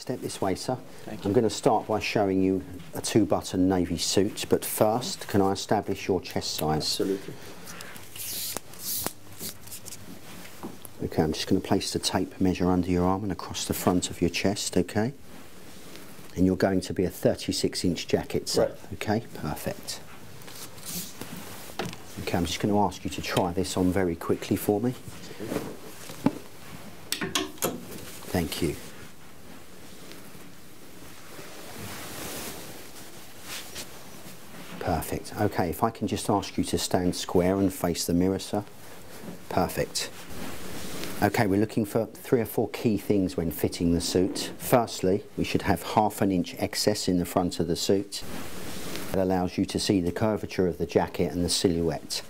step this way, sir. Thank you. I'm going to start by showing you a 2-button navy suit, but first, can I establish your chest size? Absolutely. Okay, I'm just going to place the tape measure under your arm and across the front of your chest, okay? And you're going to be a 36-inch jacket, sir. Right. Okay, perfect. Okay, I'm just going to ask you to try this on very quickly for me. Thank you. Perfect. Okay, if I can just ask you to stand square and face the mirror, sir. Perfect. Okay, we're looking for 3 or 4 key things when fitting the suit. Firstly, we should have ½ an inch excess in the front of the suit. That allows you to see the curvature of the jacket and the silhouette.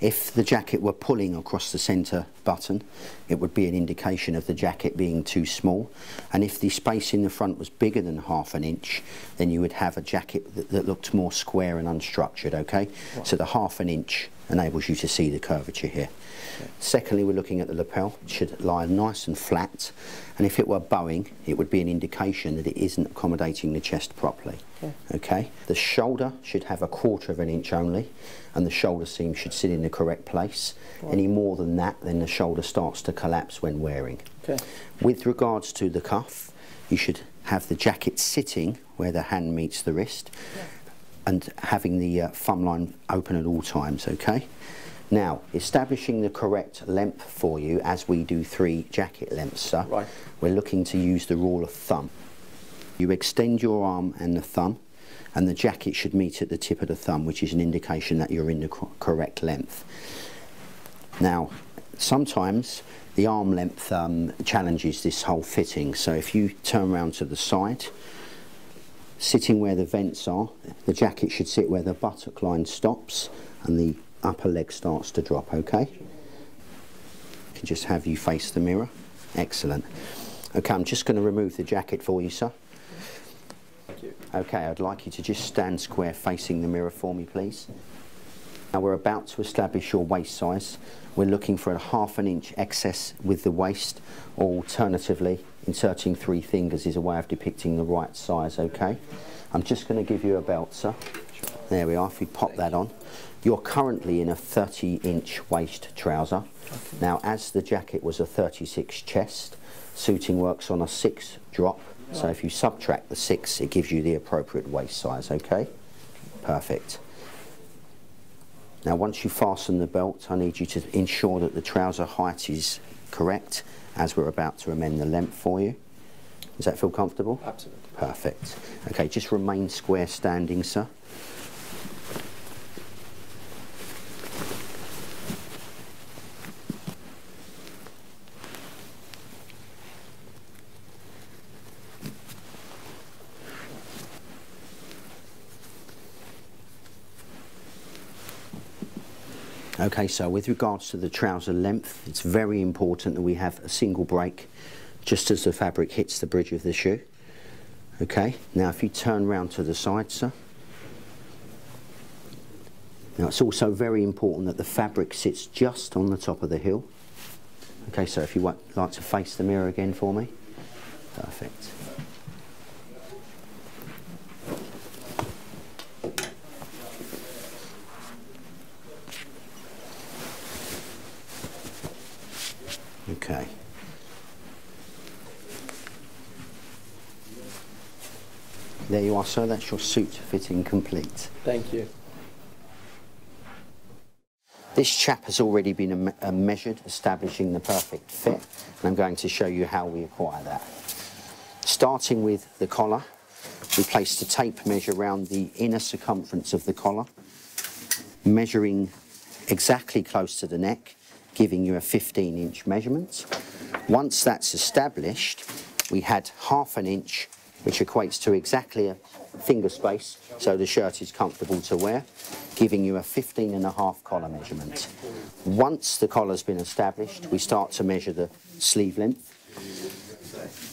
If the jacket were pulling across the centre button, it would be an indication of the jacket being too small. And if the space in the front was bigger than ½ an inch, then you would have a jacket that looked more square and unstructured, okay? Right. So the ½ an inch enables you to see the curvature here. Okay. Secondly, we're looking at the lapel. It should lie nice and flat, and if it were bowing, it would be an indication that it isn't accommodating the chest properly. Okay. The shoulder should have 1/4 of an inch only, and the shoulder seam should sit in the correct place. Right. Any more than that, then the shoulder starts to collapse when wearing. Okay. With regards to the cuff, you should have the jacket sitting where the hand meets the wrist, and having the thumb line open at all times, okay? Now, establishing the correct length for you, as we do 3 jacket lengths, sir, right, we're looking to use the rule of thumb. You extend your arm and the thumb, and the jacket should meet at the tip of the thumb, which is an indication that you're in the correct length. Now, sometimes the arm length challenges this whole fitting, so if you turn around to the side, sitting where the vents are, the jacket should sit where the buttock line stops and the upper leg starts to drop, okay? I can just have you face the mirror. Excellent. Okay, I'm just going to remove the jacket for you, sir. Thank you. Okay, I'd like you to just stand square facing the mirror for me, please. Now we're about to establish your waist size. We're looking for a ½ an inch excess with the waist, or alternatively, inserting 3 fingers is a way of depicting the right size, okay? I'm just going to give you a belt, sir. Sure. There we are, if you pop that on. You're currently in a 30-inch waist trouser. Okay. Now, as the jacket was a 36 chest, suiting works on a 6 drop, so if you subtract the 6, it gives you the appropriate waist size, okay? Perfect. Now, once you fasten the belt, I need you to ensure that the trouser height is correct, as we're about to amend the length for you. Does that feel comfortable? Absolutely. Perfect. Okay, just remain square standing, sir. Okay, so with regards to the trouser length, it's very important that we have a single break just as the fabric hits the bridge of the shoe. Okay, now if you turn round to the side, sir. Now it's also very important that the fabric sits just on the top of the heel. Okay, so if you would like to face the mirror again for me. Perfect. Okay. There you are, sir. That's your suit fitting complete. Thank you. This chap has already been measured, establishing the perfect fit, and I'm going to show you how we acquire that. Starting with the collar, we place the tape measure around the inner circumference of the collar, measuring exactly close to the neck, giving you a 15-inch measurement. Once that's established, we had ½ an inch, which equates to exactly a finger space, so the shirt is comfortable to wear, giving you a 15.5 collar measurement. Once the collar's been established, we start to measure the sleeve length.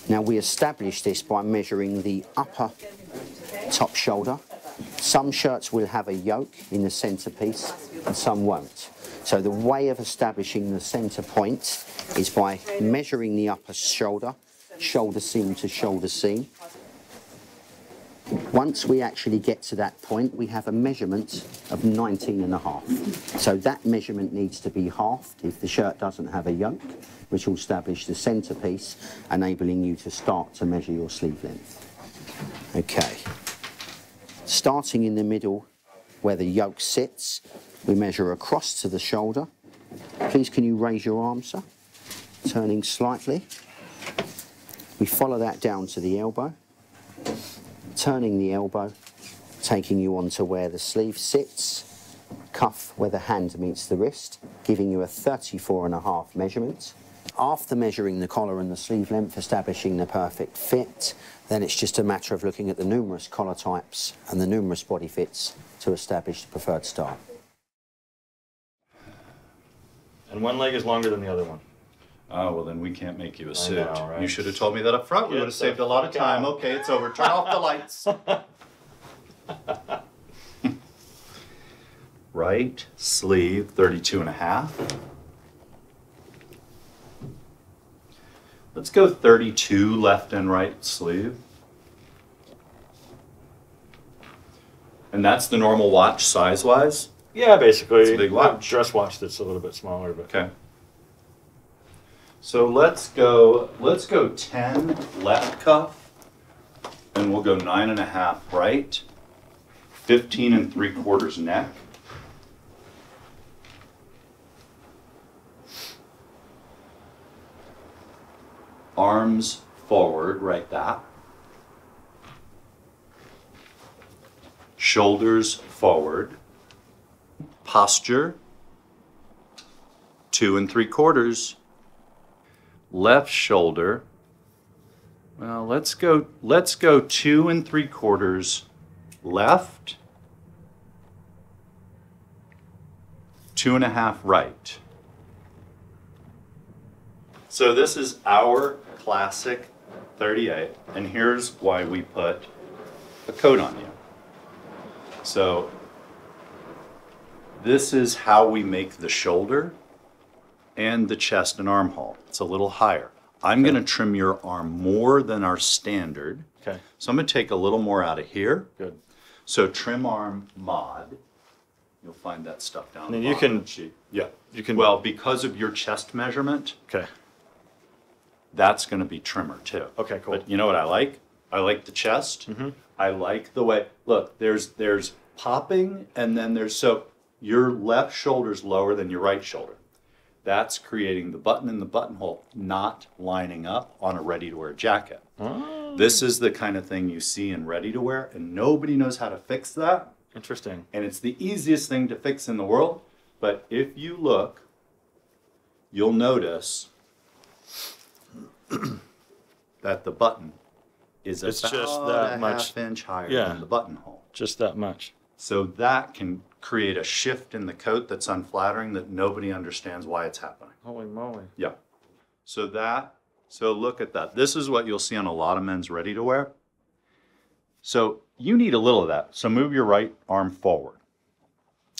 Now we establish this by measuring the upper top shoulder. Some shirts will have a yoke in the centre piece and some won't. So the way of establishing the centre point is by measuring the upper shoulder, shoulder seam to shoulder seam. Once we actually get to that point, we have a measurement of 19.5. So that measurement needs to be halved if the shirt doesn't have a yoke, which will establish the centerpiece, enabling you to start to measure your sleeve length. Okay. Starting in the middle where the yoke sits, we measure across to the shoulder. Please can you raise your arm, sir? Turning slightly. We follow that down to the elbow. Turning the elbow, taking you on to where the sleeve sits, cuff where the hand meets the wrist, giving you a 34.5 measurement. After measuring the collar and the sleeve length, establishing the perfect fit, then it's just a matter of looking at the numerous collar types and the numerous body fits to establish the preferred style. And one leg is longer than the other one. Oh, well then we can't make you a suit. I know, right? You should have told me that up front. We would have saved a lot of time. Okay, it's over. Turn off the lights. Right sleeve, 32.5. Let's go 32 left and right sleeve. And that's the normal watch size-wise? Yeah, basically. It's a big watch. Dress watch that's a little bit smaller, but Okay. So let's go 10 left cuff, and we'll go 9.5 right, 15 3/4 neck. Arms forward, right that. Shoulders forward. Posture, 2 3/4. Left shoulder. Well, let's go 2 3/4 left, 2.5 right. So this is our classic 38, and here's why we put a coat on you. So this is how we make the shoulder and the chest and armhole. It's a little higher. I'm going to trim your arm more than our standard. okay, So I'm going to take a little more out of here. good. So trim arm mod. You'll find that stuff down And the then you bottom can- of the sheet. Yeah. you can- Well, because of your chest measurement, Okay, that's going to be trimmer too. okay, cool. But you know what I like? I like the chest. I like the way, look, there's popping, and then so your left shoulder's lower than your right shoulder. That's creating the button in the buttonhole not lining up on a ready-to-wear jacket. Oh, This is the kind of thing you see in ready-to-wear, and nobody knows how to fix that. interesting. And it's the easiest thing to fix in the world. But if you look, you'll notice that the button is It's about just that a much- half-inch higher yeah. than the buttonhole. Just that much. So that can create a shift in the coat that's unflattering that nobody understands why it's happening. Holy moly. Yeah. So look at that. This is what you'll see on a lot of men's ready-to-wear. So you need a little of that. So move your right arm forward.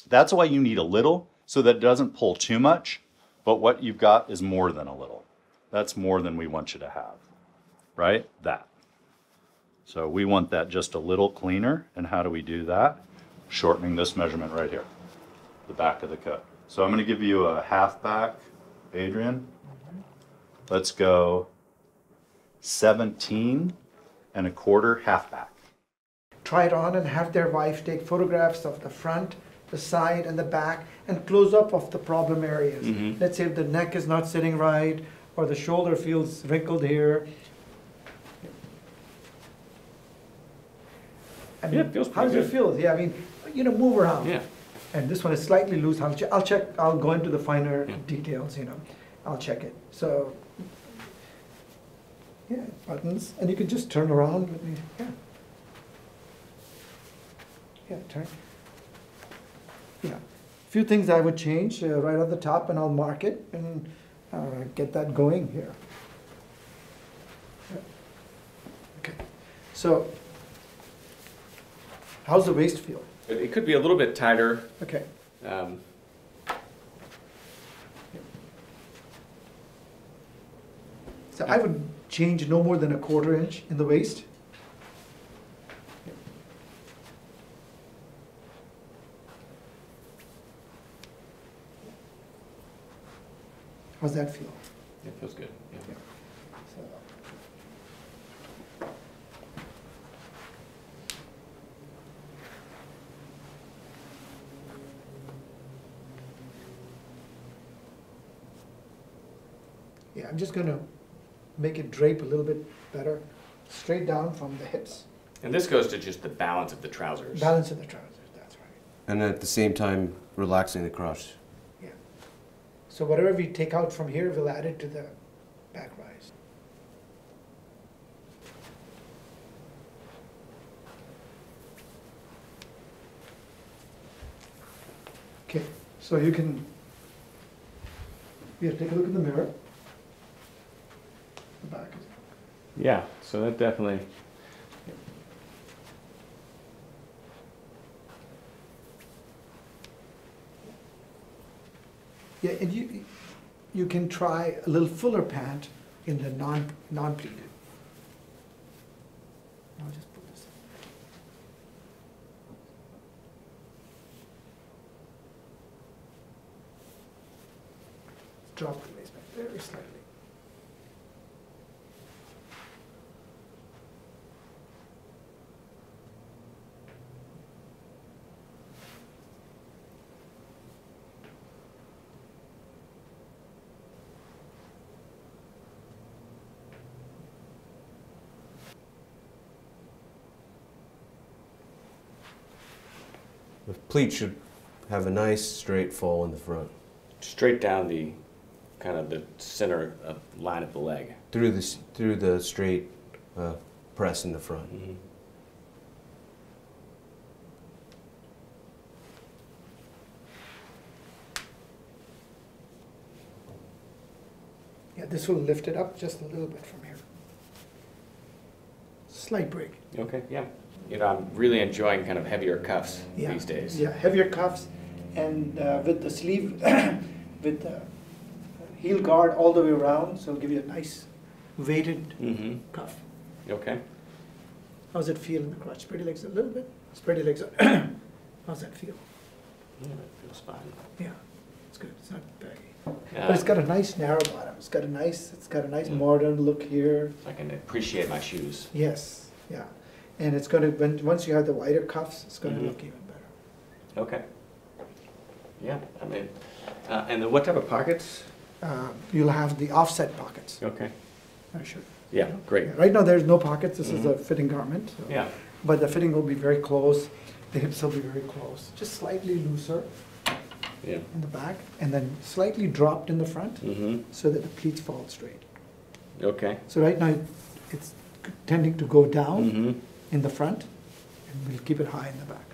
That's why you need a little, so that it doesn't pull too much, but what you've got is more than a little. That's more than we want you to have, right? That. So we want that just a little cleaner, and how do we do that? Shortening this measurement right here, the back of the coat. So I'm going to give you a half back, Adrian. Let's go 17 1/4 half back. Try it on and have their wife take photographs of the front, the side, and the back, and close up of the problem areas. Let's say if the neck is not sitting right, or the shoulder feels wrinkled here. I mean, Yeah, it feels how pretty does it feel? Yeah, I mean, move around. Yeah. And this one is slightly loose. I'll check. I'll go into the finer details. I'll check it. So, yeah, buttons, and you can just turn around. Yeah, turn. Yeah, few things I would change right at the top, and I'll mark it and get that going here. Yeah. Okay, so how's the waist feel? It could be a little bit tighter. Okay. So I would change no more than a 1/4 inch in the waist. How's that feel? It feels good. Yeah. So, yeah, I'm just gonna make it drape a little bit better, straight down from the hips. And this goes to just the balance of the trousers. Balance of the trousers, that's right. And at the same time, relaxing the crotch. Yeah. So whatever we take out from here, we'll add it to the back rise. Okay, so you can, yeah, take a look in the mirror. The back is, Yeah, so that definitely. yeah, and you can try a little fuller pant in the non-pleated. I'll just put this in. Drop the waistband very slightly. The pleat should have a nice straight fall in the front. Straight down the kind of the center line of the leg. Through the straight press in the front. Mm-hmm. Yeah, this will lift it up just a little bit from here. Slight break. Okay, yeah. You know, I'm really enjoying kind of heavier cuffs Yeah. these days. Yeah, heavier cuffs, and with the sleeve, with the heel guard all the way around, so it'll give you a nice weighted Mm-hmm. cuff. Okay. How's it feel in the crotch? Spread your legs a little bit. Spread your legs out. How's that feel? Yeah, that feels fine. Yeah, it's good. It's not baggy. Yeah. But it's got a nice narrow bottom. It's got a nice Mm. modern look here. I can appreciate my shoes. Yes, yeah. And it's gonna, once you have the wider cuffs, it's gonna Mhm. look even better. Okay. Yeah, I mean, and then what type of pockets? You'll have the offset pockets. Okay. I should. Yeah, great. Yeah, right now, there's no pockets. This is Mhm. a fitting garment. So. Yeah. But the fitting will be very close. The hips will be very close. Just slightly looser Yeah. in the back, and then slightly dropped in the front, Mm-hmm. so that the pleats fall straight. Okay. So right now, it's tending to go down Mm-hmm. in the front, and we'll keep it high in the back.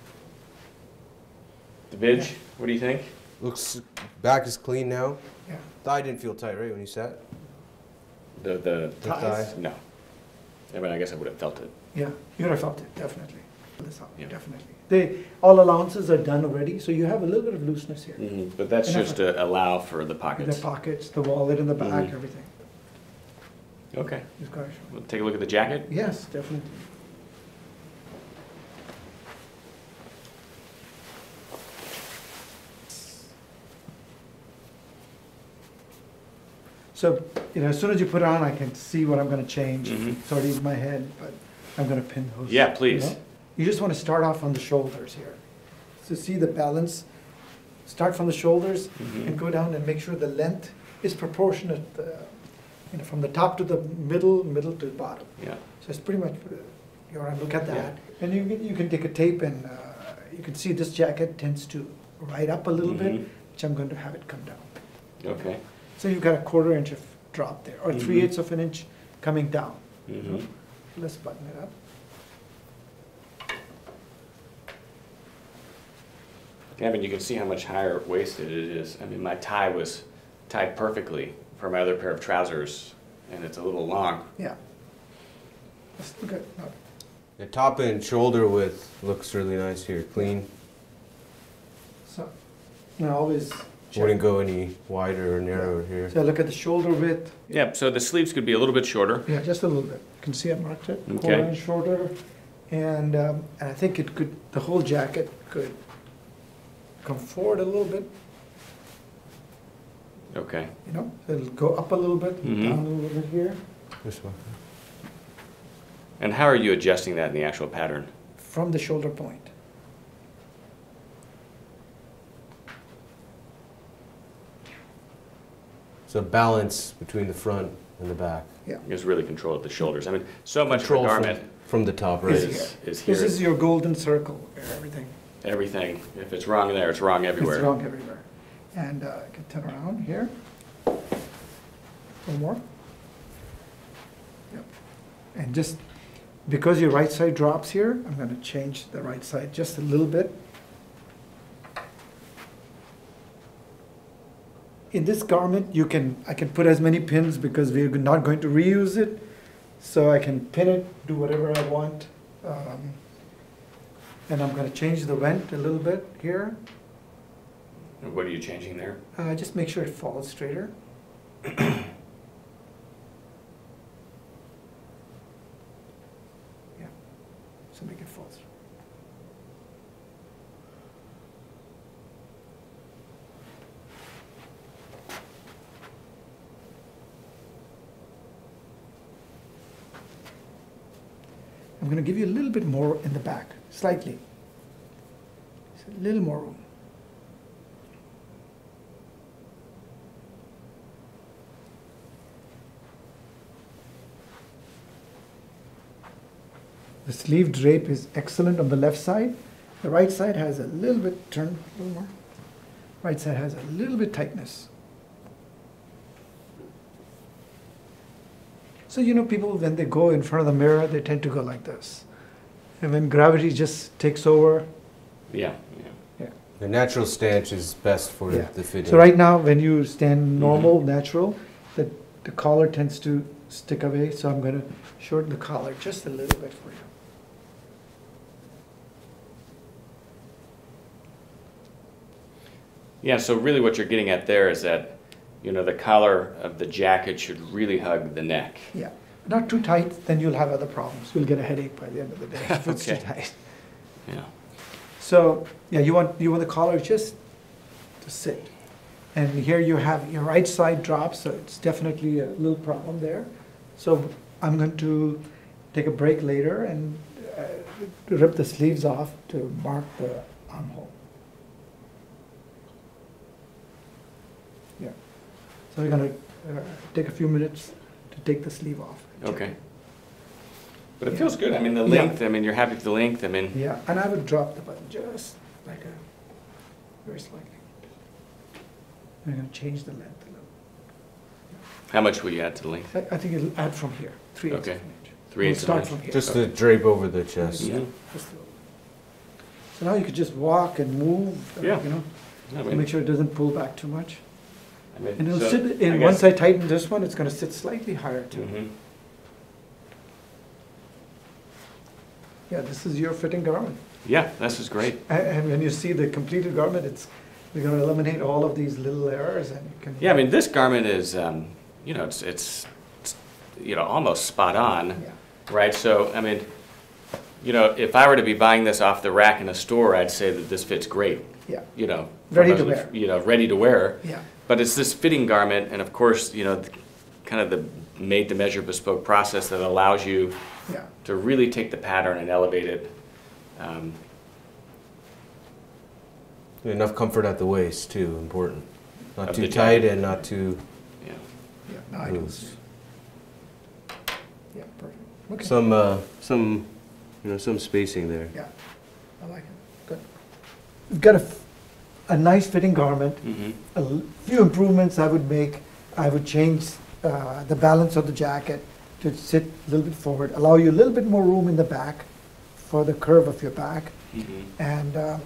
The bidge, Yeah. what do you think? Looks, back is clean now. Yeah. Thigh didn't feel tight, right, when you sat? The The Thighs? thigh. no. I mean, I guess I would have felt it. Yeah, you would have felt it, definitely. This up, Yeah. definitely. All allowances are done already, so you have a little bit of looseness here. Mm-hmm. But that's Enough. just to allow for the pockets. The pockets, the wallet in the back, Mhm. everything. Okay. You've got to show. We'll take a look at the jacket. Yes, definitely. So, as soon as you put it on, I can see what I'm gonna change. Mhm. It's already in my head, but I'm gonna pin those. Yeah, please. You know? You just wanna start off on the shoulders here. So see the balance, start from the shoulders Mhm. and go down and make sure the length is proportionate, from the top to the middle to the bottom. Yeah. So it's pretty much, you want to look at that. And you can take a tape and you can see this jacket tends to ride up a little bit, Mhm. which I'm going to have it come down. Okay. So you've got a 1/4 inch of drop there, or Mhm. 3/8 of an inch coming down. Mm-hmm. Let's button it up. Gavin, you can see how much higher waisted it is. I mean, my tie was tied perfectly for my other pair of trousers, and it's a little long. Yeah. Let's look at, no, The top and shoulder width looks really nice here, clean. so, now always Wouldn't go any wider or narrower here. So look at the shoulder width. Yeah, so the sleeves could be a little bit shorter. Yeah, just a little bit. You can see I marked it, Okay. quarter inch shorter. And I think it could, the whole jacket could come forward a little bit, Okay. you know? It'll go up a little bit, Mhm. down a little bit here. This one. And how are you adjusting that in the actual pattern? From the shoulder point. So balance between the front and the back. Yeah. Is really control at the shoulders. I mean, so much Control of a from- garment From the top, right? is here. This is your golden circle, everything. Everything. If it's wrong there, it's wrong everywhere. It's wrong everywhere. And I can turn around here. A little more. Yep. And just, because your right side drops here, I'm going to change the right side just a little bit. In this garment, I can put as many pins because we're not going to reuse it. So I can pin it, do whatever I want. And I'm going to change the vent a little bit here. And what are you changing there? Just make sure it falls straighter. Yeah, so make it fall straight. I'm going to give you a little bit more in the back, slightly. Just a little more room. The sleeve drape is excellent on the left side. The right side has a little bit, turn a little more. Right side has a little bit tightness. So you know, people, when they go in front of the mirror, they tend to go like this. And when gravity just takes over, Yeah, yeah. The natural stance is best for yeah. the fitting. So right now, when you stand normal, natural, the collar tends to stick away. So I'm going to shorten the collar just a little bit for you. Yeah, so really what you're getting at there is that, you know, the collar of the jacket should really hug the neck. Yeah, not too tight, then you'll have other problems. You'll get a headache by the end of the day if it's too Okay. tight. Yeah. So yeah, you want the collar just to sit. And here you have your right side drops, so it's definitely a little problem there. So I'm going to take a break later and rip the sleeves off to mark the armhole. Yeah. So we're going to take a few minutes to take the sleeve off. Okay. But it feels good. I mean, the Yeah. length, I mean, you're happy with the length. I mean, Yeah, and I would drop the button just like very slightly. I'm going to change the length a little. how much will you add to the length? I think it'll add from here, 3/8 of Okay. an inch. 3/8 of We'll an start inch. from here. Just to drape over the chest. Mhm. Just a little. So now you could just walk and move, Yeah. you know, I to mean, make sure it doesn't pull back too much. I mean, And it'll so, sit, I and guess- once I tighten this one, it's going to sit slightly higher too. Mhm. Yeah, this is your fitting garment. Yeah, this is great. And when you see the completed garment, we're going to eliminate all of these little errors and you can. Yeah, I mean, this garment is, you know, it's you know, almost spot on, Yeah. right? So, I mean, you know, if I were to be buying this off the rack in a store, I'd say that this fits great, Yeah, you know. Ready from to a- wear. You know, ready to wear. yeah, But it's this fitting garment, and of course, you know, kind of the made-to-measure bespoke process that allows you yeah. to really take the pattern and elevate it. Enough comfort at the waist too, important. Not Of too the tight jacket. and not too Yeah. Yeah, now I can loose. see. Yeah, perfect. Okay. Some, you know, some spacing there. Yeah, I like it. Good. We've got a nice fitting garment. Mhm. Few improvements I would make. I would change the balance of the jacket to sit a little bit forward, allow you a little bit more room in the back for the curve of your back, Mhm. and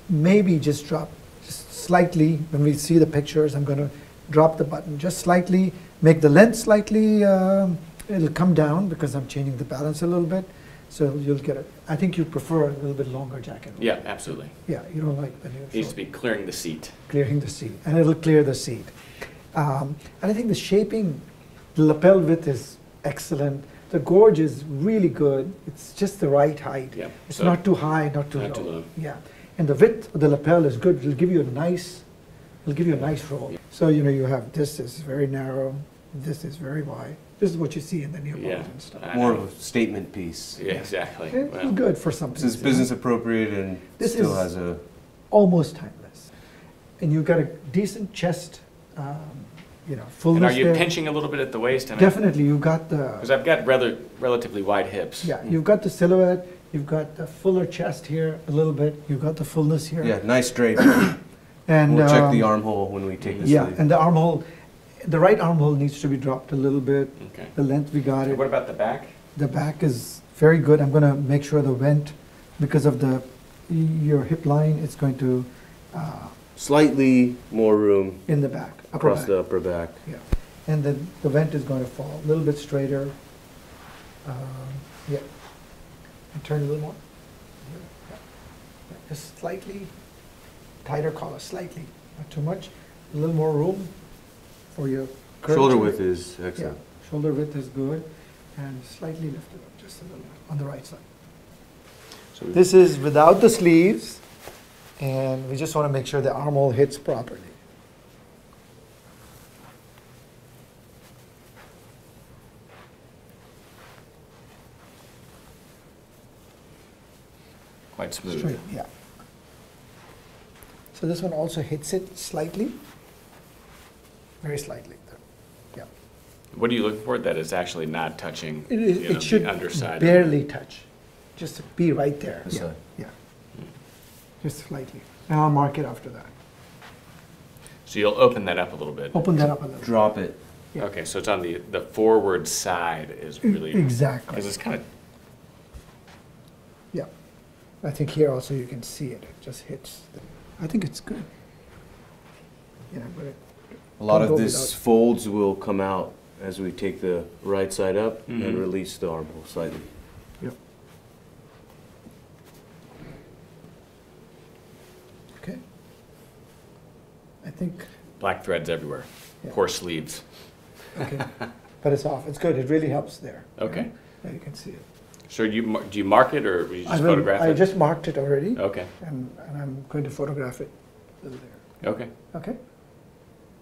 maybe just drop just slightly. When we see the pictures, I'm going to drop the button just slightly, make the length slightly. It'll come down because I'm changing the balance a little bit. So you'll get it. I think you prefer a little bit longer jacket. Yeah, absolutely. Yeah, you don't like the new Needs short. to be clearing the seat. Clearing the seat, and it'll clear the seat. And I think the shaping, the lapel width is excellent. The gorge is really good. It's just the right height. Yeah. It's So- not too high, not too Not low. too low. Yeah, and the width of the lapel is good. It'll give you a nice roll. Yeah. So you have this is very narrow. This is very wide. This is what you see in the new Yeah. models and stuff. I More know. of a statement piece. Yeah, exactly. It's Well, good for something. This is business appropriate and This still is- has a. Almost timeless. And you've got a decent chest, fullness and are you there. pinching a little bit at the waist? Definitely, you've got Because the, I've got relatively wide hips. yeah, you've got the silhouette, you've got the fuller chest here a little bit, you've got the fullness here. Yeah, nice drape. And, We'll check the armhole when we take the yeah, sleeve. and the armhole, the right armhole needs to be dropped a little bit. Okay. The length we got And it. what about the back? The back is very good. I'm gonna make sure the vent, because of your hip line, it's going to, Slightly more room in the back, upper across back. the upper back. Yeah, and then the vent is going to fall a little bit straighter. Yeah, and turn a little more. Yeah. Yeah, just slightly tighter collar, slightly, not too much. A little more room for your curve. Shoulder to width it. is Yeah, excellent. shoulder width is good, and slightly lifted up just a little bit on the right side. So This is without the sleeves, and we just want to make sure the armhole hits properly. quite smooth. Straight, yeah. So this one also hits it slightly, very slightly. Yeah. What are you looking for? That it's actually not touching It, is, you know, it should the underside. barely touch, just be right there. This Yeah, side. yeah. Just slightly, and I'll mark it after that. So you'll open that up a little bit. Open that up a little. Drop it. Yeah. Okay, so it's on the forward side is really Exactly. because it's kind of Yeah. I think here also you can see it. It just hits. I think it's good. Yeah, but it, A lot Don't of go this without- folds will come out as we take the right side up and Mhm. release the armhole slightly. Yep. Okay. I think, black threads everywhere. Yeah. Poor sleeves. okay, but it's off. It's good. It really helps there. Okay. Yeah, you can see it. So do you mark it or you I just will- photograph it? I just marked it already, Okay. and I'm going to photograph it a little there. Okay. Okay?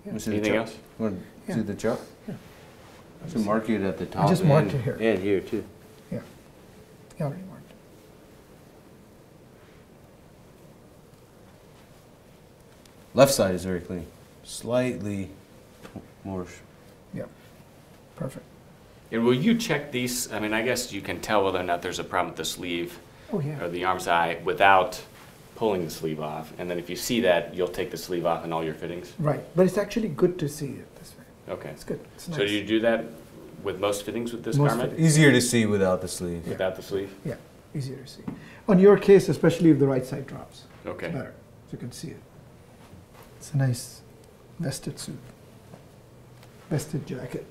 Yeah. Anything else? Want to Yeah. do the chop? Yeah. So mark it at the top. just marked and- it here. And here too. Yeah. I already marked it. Left side is very clean. Slightly more. Yeah. Perfect. And will you check these? I mean, I guess you can tell whether or not there's a problem with the sleeve Oh, yeah. or the arm side without pulling the sleeve off. And then if you see that, you'll take the sleeve off in all your fittings. Right. But it's actually good to see it this way. Okay. It's good. It's nice. So do you do that with most fittings with this Most garment? fittings. Easier to see without the sleeve. Yeah. Without the sleeve? Yeah, easier to see. On your case, especially if the right side drops. Okay. It's better, so you can see it. It's a nice vested suit. Vested jacket.